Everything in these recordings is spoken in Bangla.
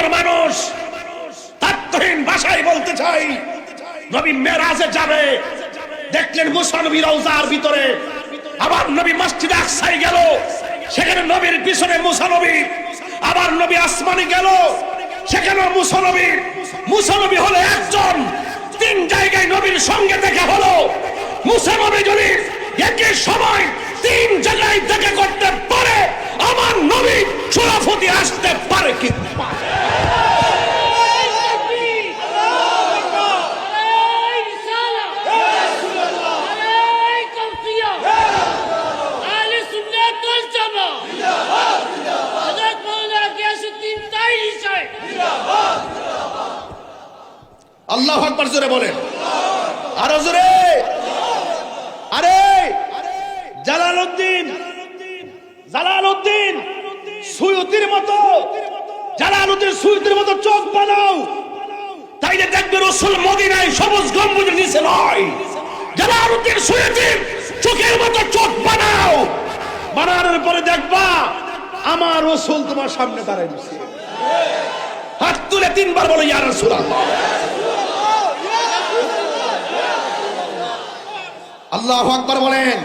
মক্কার মানুষ তাৎক্ষণিক ভাষায় বলতে চাই, নবী মেরাজে যাবে, দেখলেন মুসা নবী রওজার ভিতরে, আবার নবী মসজিদে আকসায় গেল, সেখানে নবীর পিছনে মুসা নবী, আবার নবী আসমানে গেল, সেখানে মুসা নবী হলো একজন, তিন জায়গায় নবীর সঙ্গে দেখা হলো। মুসা নবী যদি একই সময় তিন জায়গায় দেখা করতে পারে, আমার নবী শরাফতি আসতে পারে কি? আল্লাহু আকবার জোরে বলেন, আরো জোরে। আরে জালালউদ্দিন সুয়ুতির মতো, জালালউদ্দিন সুয়ুতির মতো চোখ বানাও, তাইলে দেখবে রাসূল মদিনায় সবুজ গম্বুজের নিচে নয়। জালালউদ্দিন সুয়ুতির চোখের মতো চোখ বানাও, বানানোর পরে দেখবা আমার রাসূল তোমার সামনে দাঁড়ায় আছে। হাত তুলে তিনবার বলো ইয়া রাসূলুল্লাহ। আল্লাহু আকবার বলেন।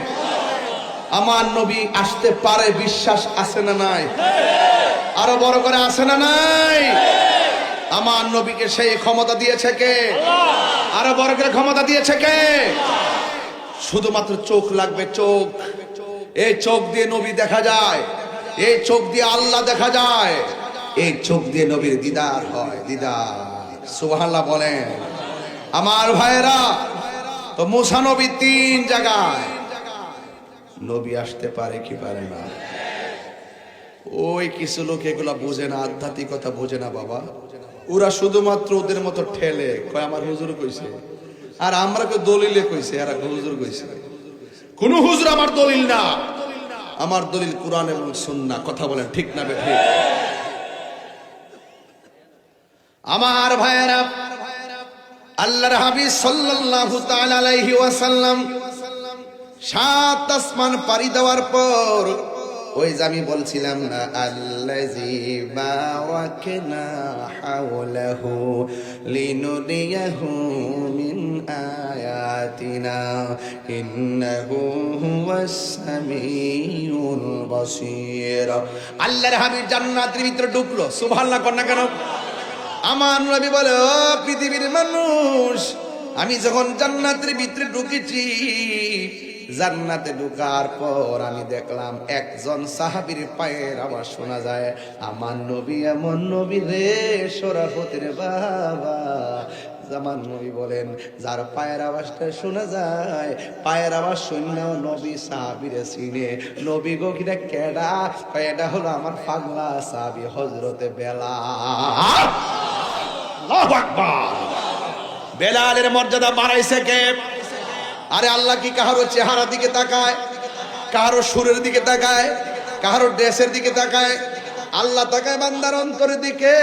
আমার নবী আসতে পারে, বিশ্বাস আছে না নাই? আরো বড় করে আছে না নাই? আমার নবীকে সেই ক্ষমতা দিয়েছে কে? আরো বড় করে ক্ষমতা দিয়েছে কে? শুধুমাত্র চোখ লাগবে, চোখ। এই চোখ দিয়ে নবী দেখা যায়, এই চোখ দিয়ে আল্লাহ দেখা যায়, এই চোখ দিয়ে নবীর দিদার হয়, দিদার। সুবহানাল্লাহ বলেন। আমার ভাইয়েরা, তো মুসা নবী তিন জায়গায়, নবী আসতে পারে কি পারে না? ওই কিছু লোক এগুলা বোঝে না, আধ্যাত্মিকতা বোঝে না বাবা। ওরা শুধুমাত্র ওদের মতো ঠেলে কয় আমার হুজুর কইছে, আর আমরা কই দলিলে কইছে, আর হুজুর কইছে। কোন হুজুর আমার দলিল না, আমার দলিল কোরআন এবং সুন্নাহ। কথা বলেন ঠিক না বেঠিক? আমার ভাইয়েরা, আল্লাহর হাবিব সাল্লাল্লাহু তাআলা আলাইহি ওয়াসাল্লাম সাত আসমান পাড়ি দেওয়ার পর, ওই যে আমি বলছিলাম না, আল্লাযী বারাকনা হাওলাহু লিনুরিয়াহু মিন আয়াতিনা ইন্নাহু হুয়াস সামিউল বাসীর। আল্লাহর হাবিব জান্নাতের ভিতরে ঢুকলো, সুবহানাল্লাহ কর না কেন? আমার নবী বলে, ও পৃথিবীর মানুষ, আমি যখন জান্নাতের ভিতরে ঢুকেছি, জান্নাতে ঢোকার পর আমি দেখলাম একজন সাহাবীর পায়ের আওয়াজ শোনা যায়। আমার নবী এমন নবী রে, শরাফতের বাবা। আমার নবী বলেন, যার পায়ের আওয়াজটা শোনা যায়, পায়ের আওয়াজ শুনলেও নবী সাহাবীরে চিনে। নবী গো কিরা কেডা? এটা হলো আমার পাগলা সাহাবী হযরতে বেলাল। আল্লাহু আকবার। বেলালের মর্যাদা বাড়াইছে কে? আরে আল্লাহ কি কাহারো চেহারা দিকে তাকায়, কাহারো সুরের দিকে তাকায়, কাহারো ড্রেসের দিকে তাকায়? আল্লাহ তাকায় বান্দার অন্তরের দিকে।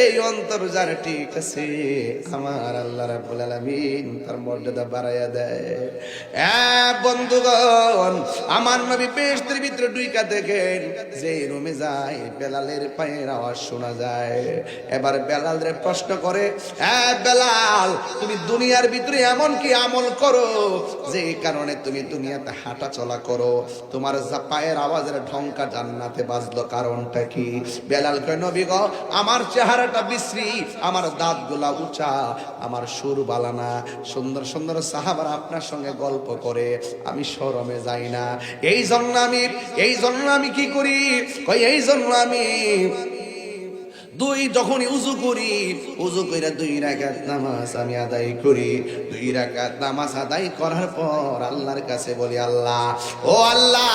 এই অন্তর যার ঠিক আছে, আমার আল্লাহ রাব্বুল আলামিন তার মর্যাদা বাড়াইয়া দেয়। বন্ধুগণ, আমার নবী বেহেশতের ভিতরে ঢুইকা দেখেন, যে রুমে যায় বেলালের পায়ের আওয়াজ শোনা যায়। এবার বেলালরে প্রশ্ন করে, বেলাল, তুমি দুনিয়ার ভিতরে এমন কি আমল করো যে কারণে তুমি দুনিয়াতে হাঁটা চলা করো, তোমার পায়ের আওয়াজের ঢংকা জান্নাতে বাজলো, কারণটা কি? বেলাল কয়, নবী গো, আমার চেহারাটা বিশ্রী, আমার দাঁতগুলা উঁচা, আমার সুর বালানা, সুন্দর সুন্দর সাহাবারা আপনার সঙ্গে গল্প করে, আমি শরমে যাই না। এই জন্য আমি কি করি? এই জন্য আমি যখনই উযু করি, উযু কইরা 2 রাকাত নামাজ আমি আদায় করি। 2 রাকাত নামাজ আদায় করার পর আল্লাহর কাছে বলি, আল্লাহ, ও আল্লাহ,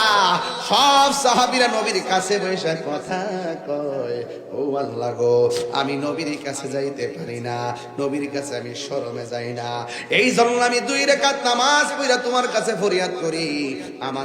সব সাহাবীরা নবীর কাছে বসে কথা কয়, ও আল্লাহ গো, আমি নবীর কাছে যাইতে পারি না, নবীর কাছে আমি শরমে যাই না। এই জন্য আমি 2 রাকাত নামাজ পড়া তোমার কাছে ফরিয়াদ করি। আমার